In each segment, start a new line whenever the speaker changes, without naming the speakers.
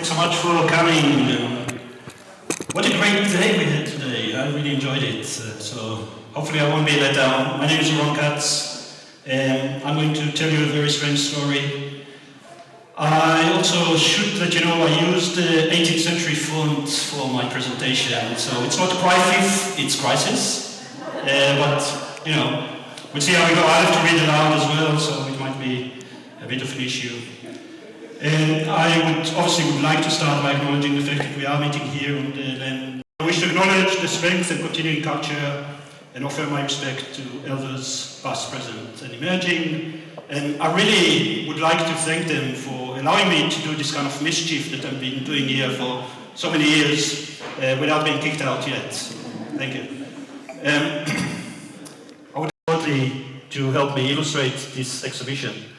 Thanks so much for coming. What a great day we had today. I really enjoyed it. So hopefully I won't be let down. My name is Oron Catts. I'm going to tell you a very strange story. I also should let you know I used 18th century font for my presentation. So it's not Cryfif, it's Crisis. But, you know, we'll see how we go. I have to read aloud as well, so it might be a bit of an issue. And I would like to start by acknowledging the fact that we are meeting here on the land. I wish to acknowledge the strength and continuing culture and offer my respect to elders past, present and emerging. And I really would like to thank them for allowing me to do this kind of mischief that I've been doing here for so many years without being kicked out yet. Thank you. I would shortly to help me illustrate this exhibition.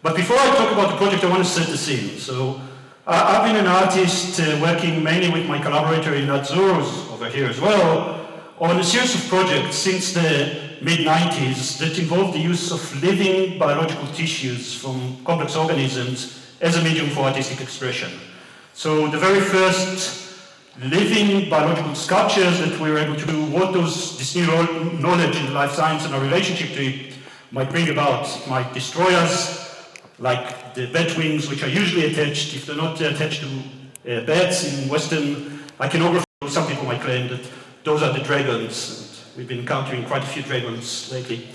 But before I talk about the project, I want to set the scene. So I've been an artist working mainly with my collaborator in Azur's over here as well, on a series of projects since the mid-90s that involved the use of living biological tissues from complex organisms as a medium for artistic expression. So the very first living biological sculptures that we were able to do, what this new knowledge in life science and our relationship to it might bring about. It might destroy us, like the bat wings, which are usually attached, if they're not attached to bats in Western iconography. Some people might claim that those are the dragons. We've been encountering quite a few dragons lately.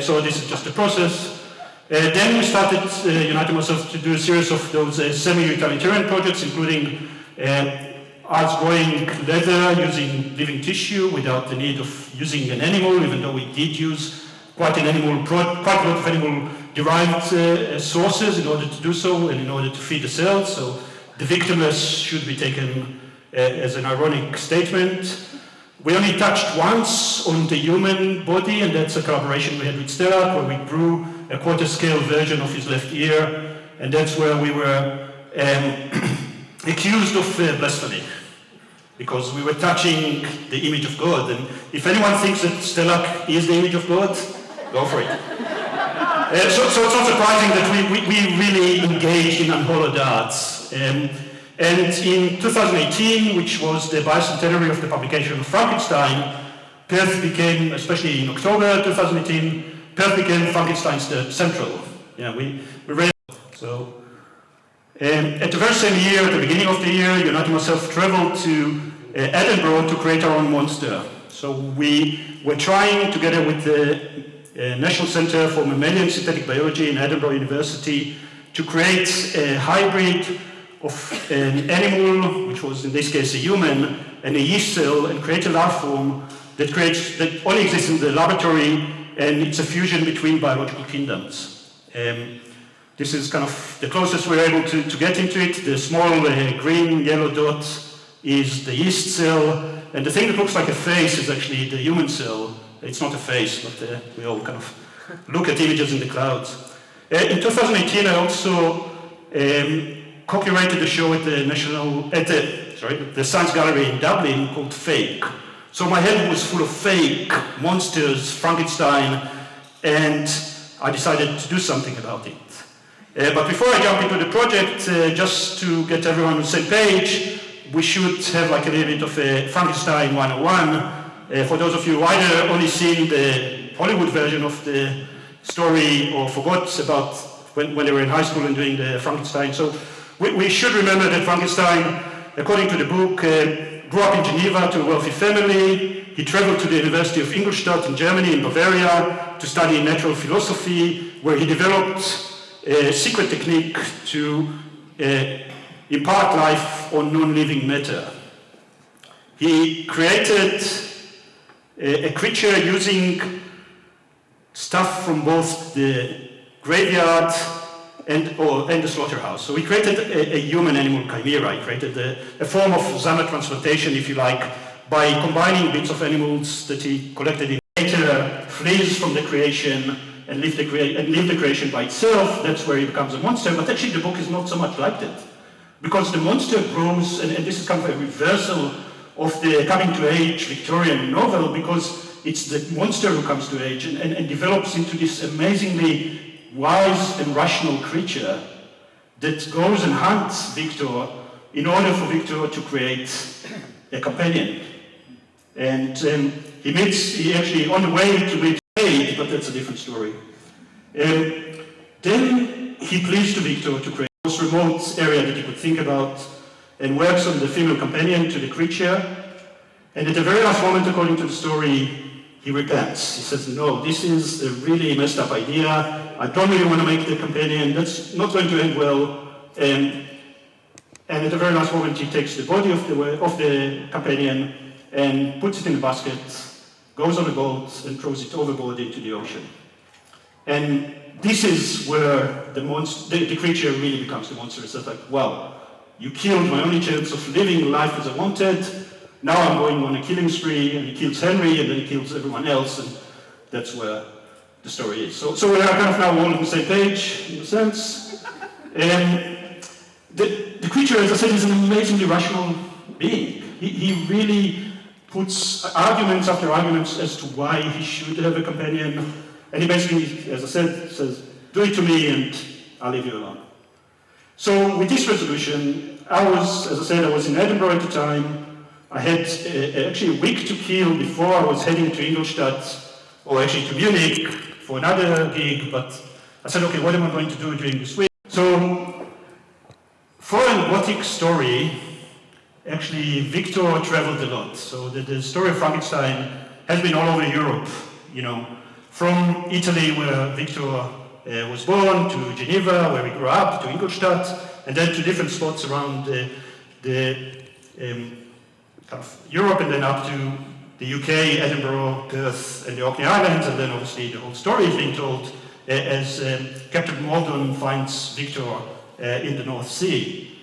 So this is just a process. Then we started uniting ourselves to do a series of those semi-utilitarian projects, including us growing leather using living tissue without the need of using an animal, even though we did use quite a lot of animal-derived sources in order to do so and in order to feed the cells. So the victimless should be taken as an ironic statement. We only touched once on the human body, and that's a collaboration we had with Stella, where we drew a quarter-scale version of his left ear, and that's where we were accused of blasphemy, because we were touching the image of God. And if anyone thinks that Stella is the image of God, go for it. So it's not surprising that we really engaged in unhallowed arts. And in 2018, which was the bicentenary of the publication of Frankenstein, Perth became, especially in October 2018, Perth became Frankenstein's central. Yeah, we read. So at the very same year, at the beginning of the year, United and myself traveled to Edinburgh to create our own monster. So we were trying, together with the National Centre for Mammalian Synthetic Biology in Edinburgh University, to create a hybrid of an animal, which was in this case a human, and a yeast cell, and create a life form that only exists in the laboratory, and it's a fusion between biological kingdoms. This is kind of the closest we're able to get into it. The small green yellow dot is the yeast cell, and the thing that looks like a face is actually the human cell. It's not a face, but we all kind of look at images in the clouds. In 2018, I also co-curated a show at the Science Gallery in Dublin called Fake. So my head was full of fake monsters, Frankenstein, and I decided to do something about it. But before I jump into the project, just to get everyone on the same page, we should have like a little bit of a Frankenstein 101. For those of you who either only seen the Hollywood version of the story or forgot about when they were in high school and doing the Frankenstein. So we should remember that Frankenstein, according to the book, grew up in Geneva to a wealthy family. He traveled to the University of Ingolstadt in Germany, in Bavaria, to study natural philosophy, where he developed a secret technique to impart life on non-living matter. He created a creature using stuff from both the graveyard and the slaughterhouse. So he created a human-animal chimera. He created a form of xenotransplantation, if you like, by combining bits of animals that he collected in nature, flees from the creation, and leave the creation by itself. That's where he becomes a monster. But actually the book is not so much like that, because the monster grows, and this is kind of a reversal of the coming-to-age Victorian novel, because it's the monster who comes to age and develops into this amazingly wise and rational creature that goes and hunts Victor in order for Victor to create a companion. And he actually, on the way to meet Kate, but that's a different story. Then he pleads to Victor to create the most remote area that he could think about and works on the female companion to the creature. And at the very last moment, according to the story, he repents. He says, no, this is a really messed up idea. I don't really want to make the companion. That's not going to end well. And at the very last moment, he takes the body of the companion and puts it in a basket, goes on a boat, and throws it overboard into the ocean. And this is where the creature really becomes the monster. It's like, wow, you killed my only chance of living life as I wanted. Now I'm going on a killing spree, and he kills Henry, and then he kills everyone else, and that's where the story is. So we are kind of now all on the same page, in a sense. The creature, as I said, is an amazingly rational being. He really puts arguments after arguments as to why he should have a companion, and he basically, as I said, says, do it to me, and I'll leave you alone. So with this resolution, as I said, I was in Edinburgh at the time. I had actually a week to kill before I was heading to Ingolstadt, or actually to Munich for another gig, but I said, okay, what am I going to do during this week? So, for an gothic story, actually Victor traveled a lot. So the story of Frankenstein has been all over Europe, from Italy, where Victor was born, to Geneva, where he grew up, to Ingolstadt, and then to different spots around kind of Europe, and then up to the UK, Edinburgh, Perth, and the Orkney Islands, and then obviously the whole story is being told as Captain Morden finds Victor in the North Sea.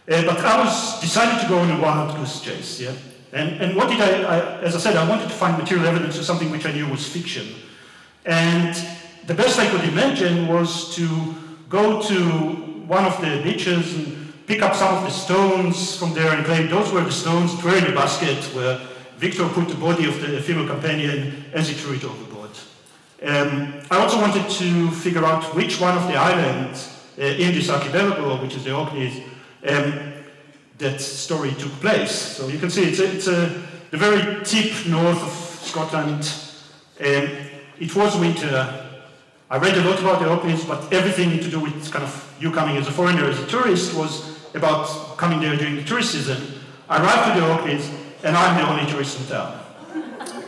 But I decided to go on a wild goose chase, yeah? And what did as I said, I wanted to find material evidence of something which I knew was fiction. And the best I could imagine was to go to one of the beaches and pick up some of the stones from there and claim those were the stones that were in the basket where Victor put the body of the female companion as he threw it overboard. I also wanted to figure out which one of the islands in this archipelago, which is the Orkneys, that story took place. So you can see it's the very tip north of Scotland. It was winter. I read a lot about the Orkneys, but everything to do with kind of you coming as a foreigner, as a tourist, was about coming there during the tourist season. I arrived to the Orkneys, and I'm the only tourist in town.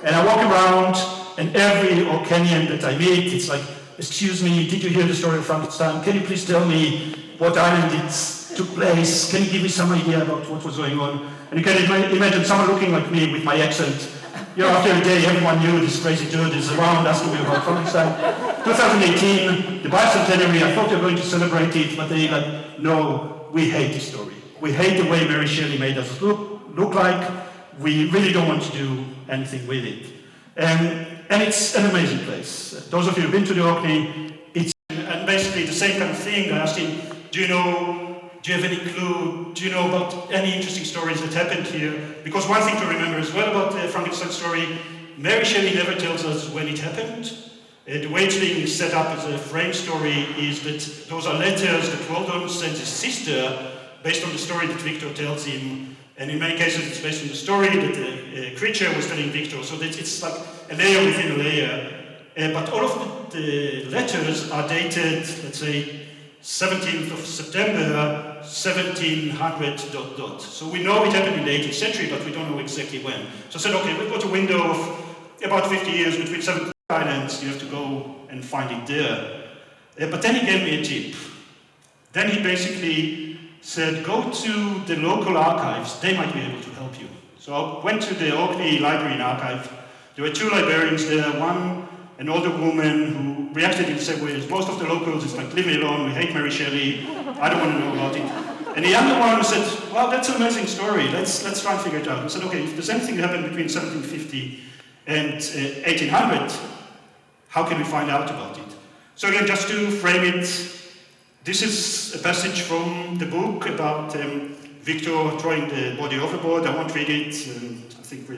And I walk around, and every Orkneyan that I meet, it's like, excuse me, did you hear the story of Frankenstein? Can you please tell me what island it took place? Can you give me some idea about what was going on? And you can imagine someone looking like me with my accent. After a day, everyone knew this crazy dude is around asking me about Frankenstein. 2018, the bicentenary, I thought they were going to celebrate it, but they no, we hate this story. We hate the way Mary Shelley made us look like. We really don't want to do anything with it. And it's an amazing place. Those of you who've been to the Orkney, it's basically the same kind of thing. I asked him, do you have any clue? Do you know about any interesting stories that happened here? Because one thing to remember as well about the Frankenstein story, Mary Shelley never tells us when it happened. The way it's being set up as a frame story is that those are letters that Weldon sends his sister based on the story that Victor tells him. And in many cases, it's based on the story that the creature was telling Victor. So that it's like a layer within a layer. But all of the letters are dated, let's say, 17th of September, 1700, ... So we know it happened in the 18th century, but we don't know exactly when. So I said, okay, we've got a window of about 50 years between 7 islands. You have to go and find it there. But then he gave me a tip. Then he basically said, go to the local archives. They might be able to help you. So I went to the Orkney Library and Archive. There were two librarians there, one an older woman who reacted in the same way as most of the locals. It's like, leave me alone, we hate Mary Shelley, I don't want to know about it. And the younger one who said, well, that's an amazing story, let's try and figure it out. And said, okay, if there's anything that happened between 1750 and 1800, how can we find out about it? So again, just to frame it, this is a passage from the book about Victor throwing the body overboard. I won't read it, I think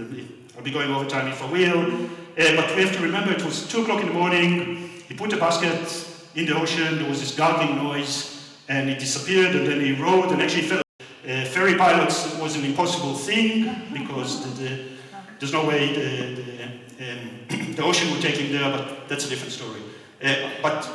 I'll be going over time if I will. But we have to remember it was 2 o'clock in the morning, he put a basket in the ocean, there was this gargling noise, and it disappeared, and then he rode and actually fell. ferry pilots was an impossible thing because there's no way the ocean would take him there, but that's a different story. But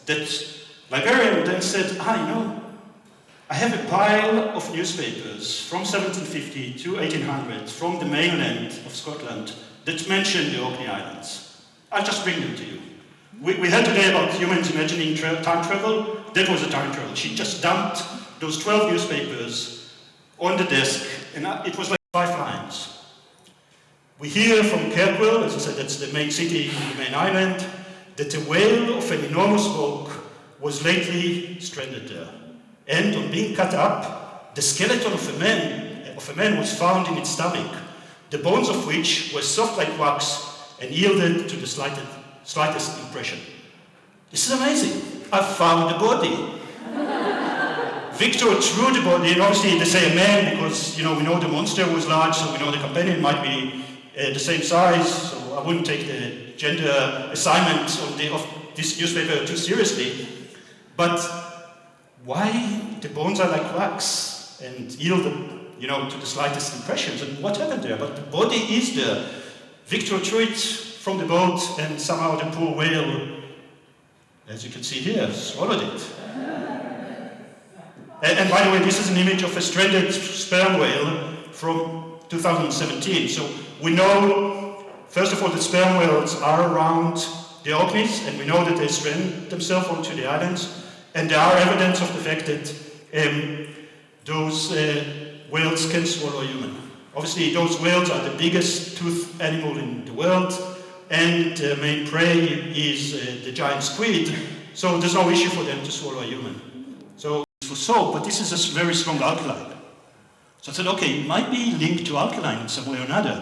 that librarian then said, I have a pile of newspapers from 1750 to 1800 from the mainland of Scotland that mention the Orkney Islands. I'll just bring them to you. We heard today about humans imagining time travel. That was a time travel. She just dumped those 12 newspapers on the desk, and it was like 5 lines. We hear from Kirkwall, as I said, that's the main city in the main island, that a whale of an enormous bulk was lately stranded there. And on being cut up, the skeleton of a man was found in its stomach, the bones of which were soft like wax and yielded to the slightest impression. This is amazing. I found the body. Victor threw the body, and obviously they say a man because we know the monster was large, so we know the companion might be the same size, so I wouldn't take the gender assignment of this newspaper too seriously. But why the bones are like wax and yield, to the slightest impressions, and what happened there? But the body is there. Victor threw it from the boat, and somehow the poor whale, as you can see here, swallowed it. And by the way, this is an image of a stranded sperm whale from 2017. So we know, first of all, that sperm whales are around the Orkneys, and we know that they strand themselves onto the islands. And there are evidence of the fact that those whales can swallow a human. Obviously, those whales are the biggest toothed animal in the world, and the main prey is the giant squid, so there's no issue for them to swallow a human. So it's for soap, but this is a very strong alkaline. So I said, okay, it might be linked to alkaline in some way or another.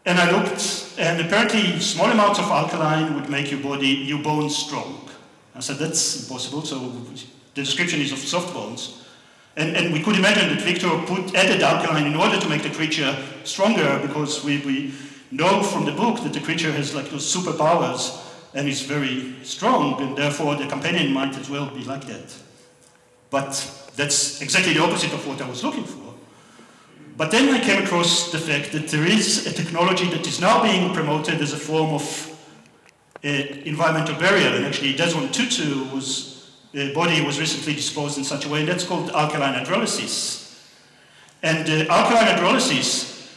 And I looked, and apparently small amounts of alkaline would make your bones strong. I said, that's impossible, so the description is of soft bones. And we could imagine that Victor added alkaline in order to make the creature stronger, because we know from the book that the creature has like those superpowers and is very strong, and therefore the companion might as well be like that. But that's exactly the opposite of what I was looking for. But then I came across the fact that there is a technology that is now being promoted as a form of environmental burial, and actually Desmond Tutu's body was recently disposed in such a way, and that's called alkaline hydrolysis. And alkaline hydrolysis,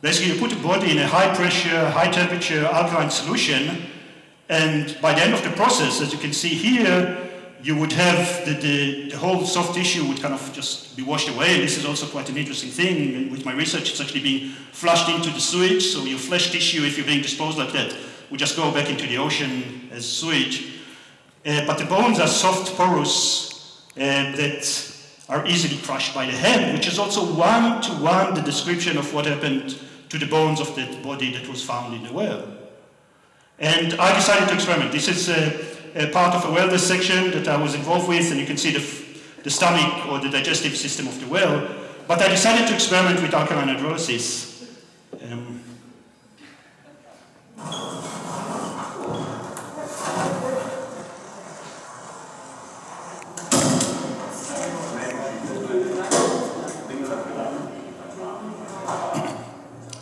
basically you put a body in a high pressure, high temperature alkaline solution, and by the end of the process, as you can see here, you would have the whole soft tissue would kind of just be washed away. This is also quite an interesting thing. And with my research, it's actually being flushed into the sewage, so your flesh tissue, if you're being disposed like that, would just go back into the ocean as sewage. But the bones are soft, porous, that are easily crushed by the hand, which is also one-to-one the description of what happened to the bones of that body that was found in the whale. And I decided to experiment. This is a part of a whale dissection that I was involved with, and you can see the stomach or the digestive system of the whale. But I decided to experiment with alkaline hydrolysis.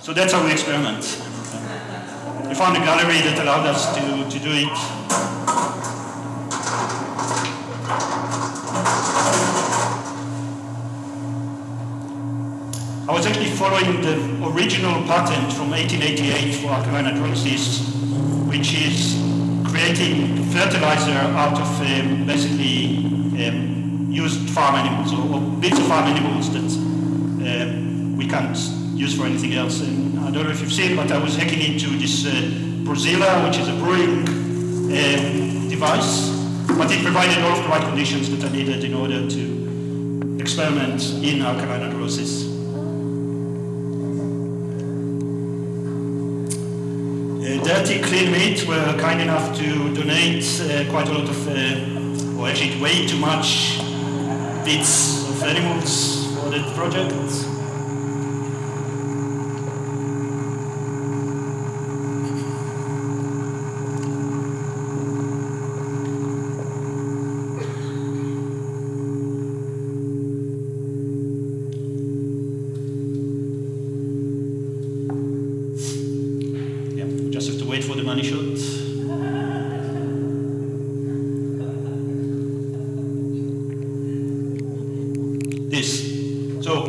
So that's how we experiment. We found a gallery that allowed us to do it. I was actually following the original patent from 1888 for alkaline hydrolysis, which is creating fertilizer out of basically used farm animals or bits of farm animals that we can't use for anything else. And I don't know if you've seen, but I was hacking into this Brozilla, which is a brewing device, but it provided all of the right conditions that I needed in order to experiment in alkaline hydrolysis. Dirty Clean Meat were kind enough to donate quite a lot of, or actually way too much bits of animals for that project. this. So,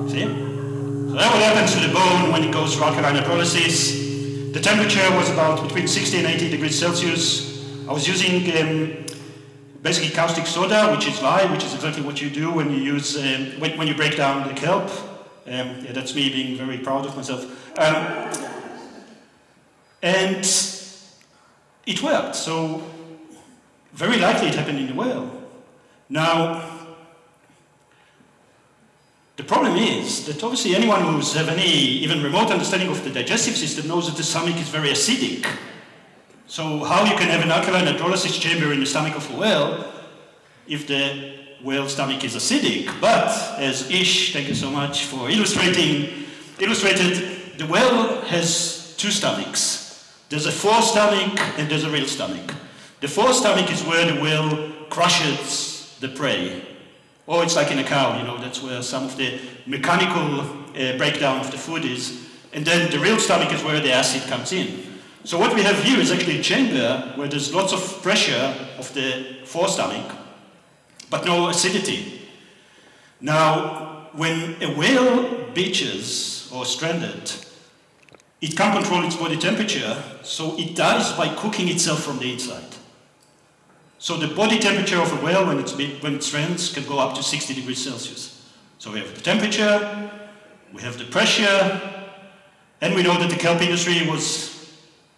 see? So that's what happens to the bone when it goes through alkaline hydrolysis. The temperature was about between 60 and 80 degrees Celsius. I was using basically caustic soda, which is lye, which is exactly what you do when you use when you break down the kelp. Yeah, that's me being very proud of myself. And it worked. So very likely it happened in the whale. Now, the problem is that obviously anyone who's have any even remote understanding of the digestive system knows that the stomach is very acidic. So how you can have an alkaline hydrolysis chamber in the stomach of a whale if the whale stomach is acidic? But as Ish, thank you so much for illustrated, the whale has two stomachs. There's a forestomach and there's a real stomach. The forestomach is where the whale crushes the prey. Or it's like in a cow, you know, that's where some of the mechanical breakdown of the food is. And then the real stomach is where the acid comes in. So what we have here is actually a chamber where there's lots of pressure of the forestomach, but no acidity. Now, when a whale beaches or stranded, it can't control its body temperature, so it dies by cooking itself from the inside. So the body temperature of a whale when it strands can go up to 60 degrees Celsius. So we have the temperature, we have the pressure, and we know that the kelp industry was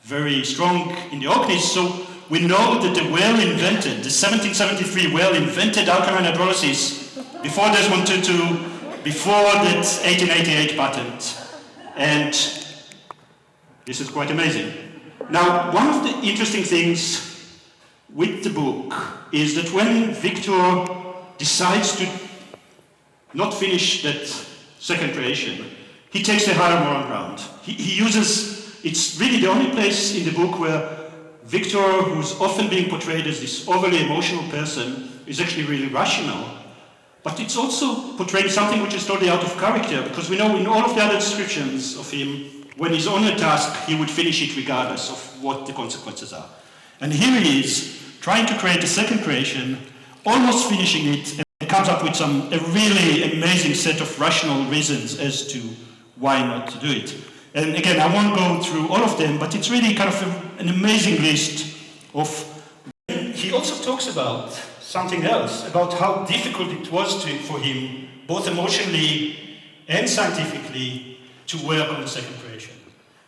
very strong in the Orkneys, so we know that the whale invented, the 1773 whale invented alkaline hydrolysis before Desmond Tutu, before that 1888 patent. And this is quite amazing. Now, one of the interesting things with the book is that when Victor decides to not finish that second creation, he takes the higher moral ground. He uses, it's really the only place in the book where Victor, who's often being portrayed as this overly emotional person, is actually really rational. But it's also portraying something which is totally out of character, because we know in all of the other descriptions of him, when he's on a task, he would finish it regardless of what the consequences are. And here he is, trying to create a second creation, almost finishing it, and it comes up with a really amazing set of rational reasons as to why not to do it. And again, I won't go through all of them, but it's really kind of an amazing list of... He also talks about something else, about how difficult it was for him, both emotionally and scientifically, to work on the second creation.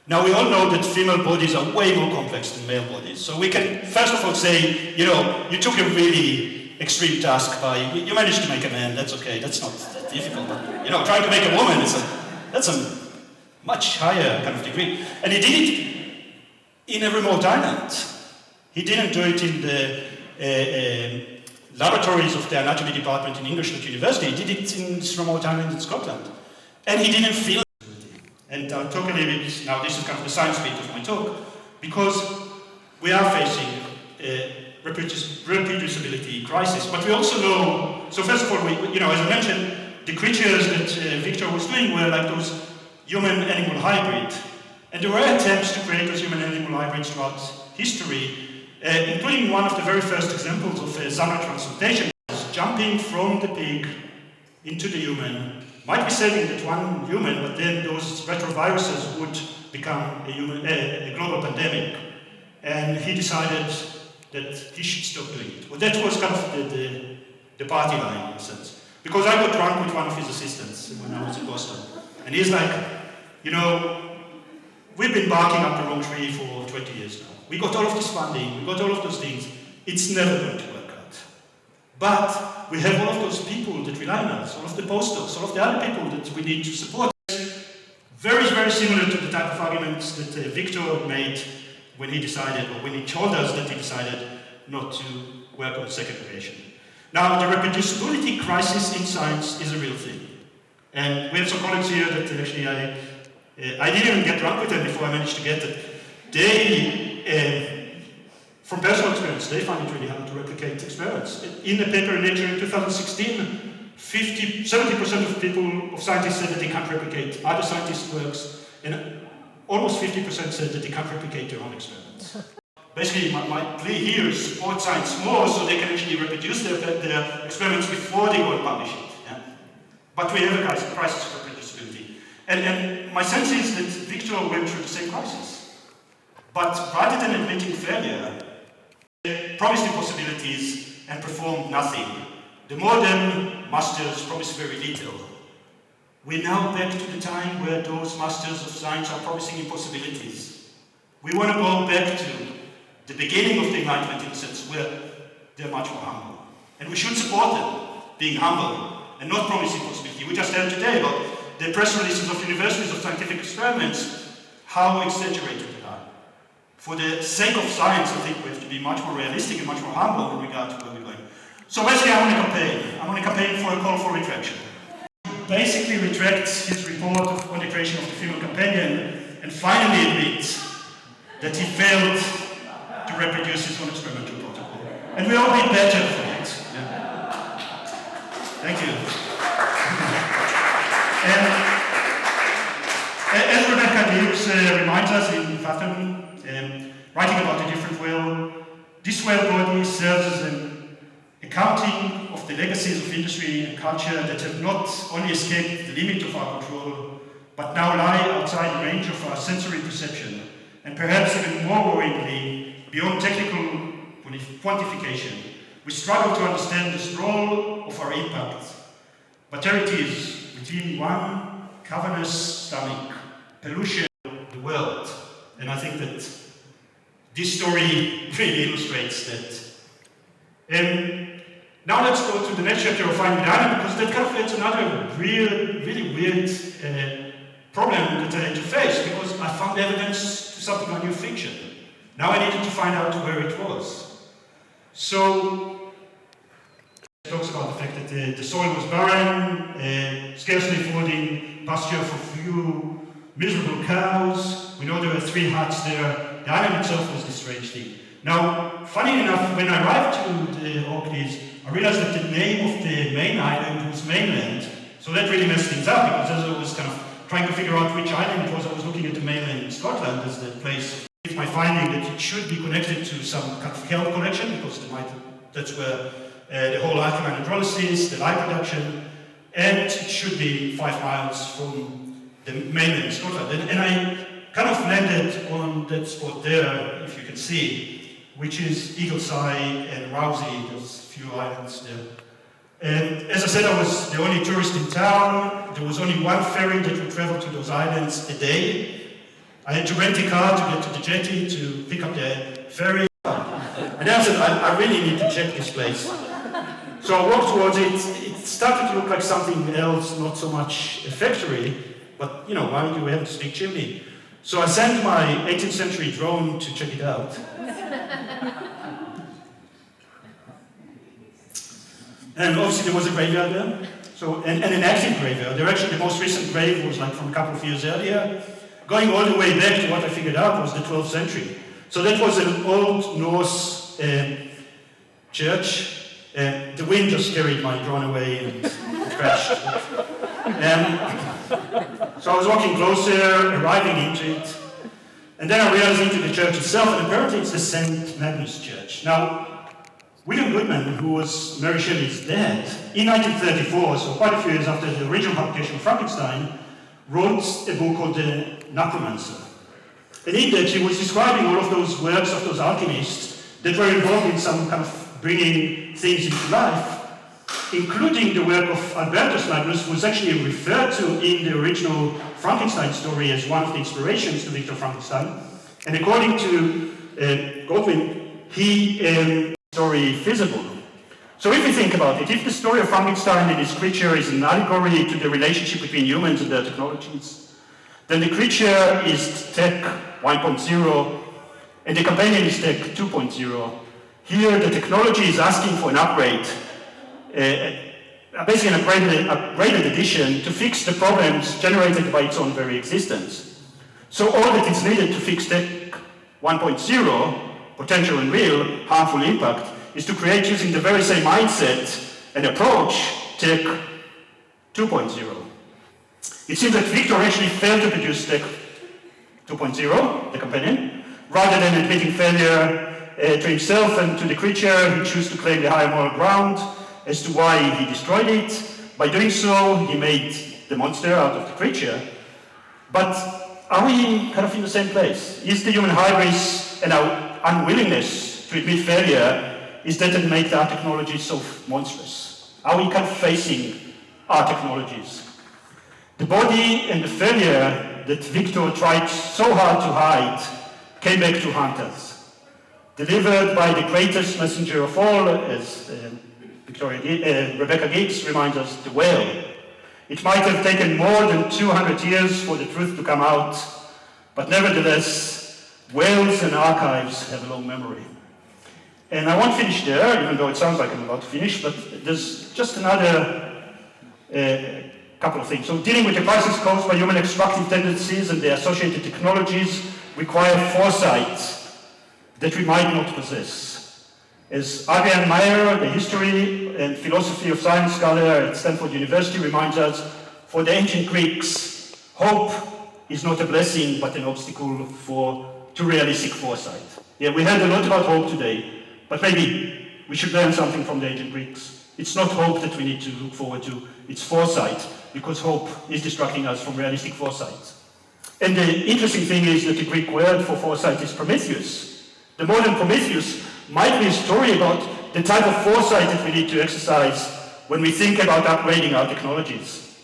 Now, we all know that female bodies are way more complex than male bodies. So we can, first of all, say, you know, you took a really extreme task by, you managed to make a man, that's okay, that's not that difficult. But, you know, trying to make a woman, that's a much higher kind of degree. And he did it in a remote island. He didn't do it in the laboratories of the anatomy department in English University. He did it in this remote island in Scotland. And he didn't feel it. And I'll talk a little bit, now this is kind of the science bit of my talk, because we are facing a reproducibility crisis. But we also know, so first of all, you know, as I mentioned, the creatures that Victor was doing were like those human-animal hybrid. And there were attempts to create those human-animal hybrids throughout history, including one of the very first examples of xenotransplantation, jumping from the pig into the human. Might be saving that one human, but then those retroviruses would become a global pandemic. And he decided that he should stop doing it. Well, that was kind of the party line, in a sense. Because I got drunk with one of his assistants when I was in Boston. And he's like, you know, we've been barking up the wrong tree for 20 years now. We got all of this funding, we got all of those things. It's never going to work out. But we have all of those people that rely on us, all of the postdocs, all of the other people that we need to support. Very, very similar to the type of arguments that Victor made when he decided, or when he told us that he decided not to work on second creation. Now, the reproducibility crisis in science is a real thing. And we have some colleagues here that actually I didn't even get drunk with them before I managed to get it. They, from personal experience, they find it really hard to replicate experiments. In a paper in Nature in 2016, 70% of scientists said that they can't replicate other scientists' works, and almost 50% said that they can't replicate their own experiments. basically my plea here is support science more so they can actually reproduce their experiments before they go and publish it. Yeah? But we have a crisis of reproducibility. And my sense is that Victor went through the same crisis. But rather than admitting failure, they promised impossibilities and performed nothing. The modern masters promise very little. We're now back to the time where those masters of science are promising impossibilities. We want to go back to the beginning of the Enlightenment in a sense where they're much more humble. And we should support them being humble and not promising impossibility. We just heard today about the press releases of universities of scientific experiments, how exaggerated they are. For the sake of science, I think we have to be much more realistic and much more humble in regard to where we're going. So basically, I want to campaign for a call for retraction. Basically retracts his report on the creation of the female companion and finally admits that he failed to reproduce his own experimental protocol. And we all be better for it. Yeah. Thank you. And as Rebecca Gibbs reminds us in Fathom, writing about the different will, this well body serves as an accounting of the legacies of industry and culture that have not only escaped the limit of our control, but now lie outside the range of our sensory perception, and perhaps even more worryingly, beyond technical quantification. We struggle to understand the sprawl of our impact, but there it is, within one cavernous stomach, pollution of the world. And I think that this story really illustrates that. Now let's go to the next chapter of Finding the Island, because that kind of adds another really weird problem that I had to face, because I found evidence to something I knew fiction. Now I needed to find out where it was. So, it talks about the fact that the soil was barren, scarcely affording pasture for few miserable cows. We know there were 3 huts there. The island itself was this strange thing. Now, funny enough, when I arrived to the Orkneys, I realized that the name of the main island was Mainland. So that really messed things up, because as I was kind of trying to figure out which island it was, I was looking at the mainland in Scotland as the place. It's my finding that it should be connected to some kind of kelp collection, because that's where the whole alkaline hydrolysis, the light production, and it should be 5 miles from the mainland in Scotland. And I kind of landed on that spot there, if you can see, which is Eagleseye and Rousey. There's a few islands there. And as I said, I was the only tourist in town. There was only one ferry that would travel to those islands a day. I had to rent a car to get to the jetty to pick up the ferry. And then I said, I really need to check this place. So I walked towards it. It started to look like something else, not so much a factory, but you know, why do we have this big chimney? So I sent my 18th century drone to check it out. And obviously there was a graveyard there, so, and an active graveyard. There actually, the most recent grave was like from a couple of years earlier. Going all the way back to what I figured out was the 12th century. So that was an old Norse church. The wind just carried my drone away and it crashed. So I was walking closer, arriving into it, and then I realized into the church itself, and apparently it's the St. Magnus Church. Now, William Goodman, who was Mary Shelley's dad, in 1934, so quite a few years after the original publication of Frankenstein, wrote a book called The Necromancer. And in that he was describing all of those works of those alchemists that were involved in some kind of bringing things into life, including the work of Albertus Magnus, who was actually referred to in the original Frankenstein story as one of the inspirations to Victor Frankenstein. And according to Godwin, he story feasible. So if we think about it, if the story of Frankenstein and his creature is an allegory to the relationship between humans and their technologies, then the creature is tech 1.0 and the companion is tech 2.0. Here the technology is asking for an upgrade, basically an upgraded edition to fix the problems generated by its own very existence. So all that is needed to fix tech 1.0, potential and real, harmful impact, is to create, using the very same mindset and approach, tech 2.0. It seems that Victor actually failed to produce tech 2.0, the companion, rather than admitting failure to himself and to the creature, he chose to claim the higher moral ground as to why he destroyed it. By doing so, he made the monster out of the creature. But are we kind of in the same place? Is the human hybris and our unwillingness to admit failure, is that to make our technology so monstrous? Are we kind of facing our technologies? The body and the failure that Victor tried so hard to hide came back to haunt us. Delivered by the greatest messenger of all, as Rebecca Giggs reminds us, the whale. It might have taken more than 200 years for the truth to come out, but nevertheless, whales and archives have a long memory. And I won't finish there, even though it sounds like I'm about to finish, but there's just another couple of things. So dealing with the crisis caused by human extractive tendencies and the associated technologies require foresight that we might not possess. As Adrian Meyer, the history and philosophy of science scholar at Stanford University, reminds us, for the ancient Greeks, hope is not a blessing but an obstacle to realistic foresight. Yeah, we heard a lot about hope today, but maybe we should learn something from the ancient Greeks. It's not hope that we need to look forward to, it's foresight, because hope is distracting us from realistic foresight. And the interesting thing is that the Greek word for foresight is Prometheus. The modern Prometheus might be a story about the type of foresight that we need to exercise when we think about upgrading our technologies.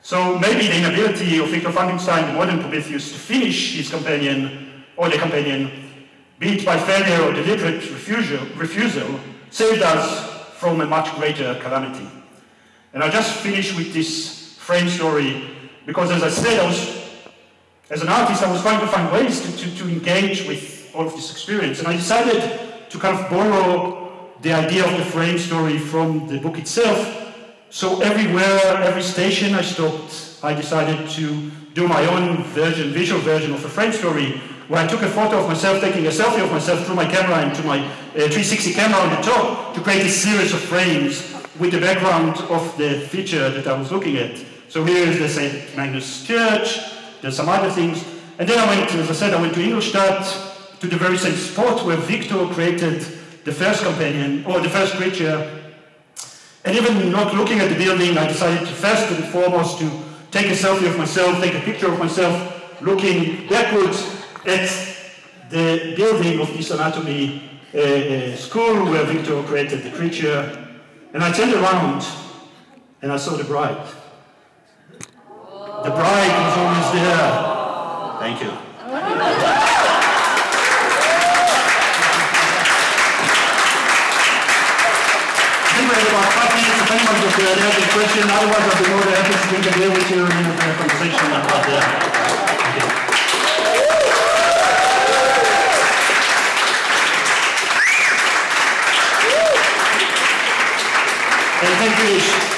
So maybe the inability of Victor Frankenstein, the modern Prometheus, to finish his companion, or the companion, be it by failure or deliberate refusal, saved us from a much greater calamity. And I'll just finish with this frame story, because as I said, as an artist, I was trying to find ways to engage with all of this experience. And I decided to kind of borrow the idea of the frame story from the book itself. So everywhere, every station I stopped, I decided to do my own visual version of a frame story, where I took a photo of myself, taking a selfie of myself through my camera into my 360 camera on the top to create a series of frames with the background of the feature that I was looking at. So here is the St. Magnus Church, there's some other things. And then I went to Ingolstadt, to the very same spot where Victor created the first companion, or the first creature. And even not looking at the building, I decided to first and foremost to take a selfie of myself, take a picture of myself, looking backwards at the building of this anatomy school where Victor created the creature. And I turned around and I saw the bride. The bride was always there. Thank you. I think we have about 5 minutes if anyone has a question. Otherwise, I'll be more than happy to drink a beer with you and have a conversation about that. Thank you. And thank you.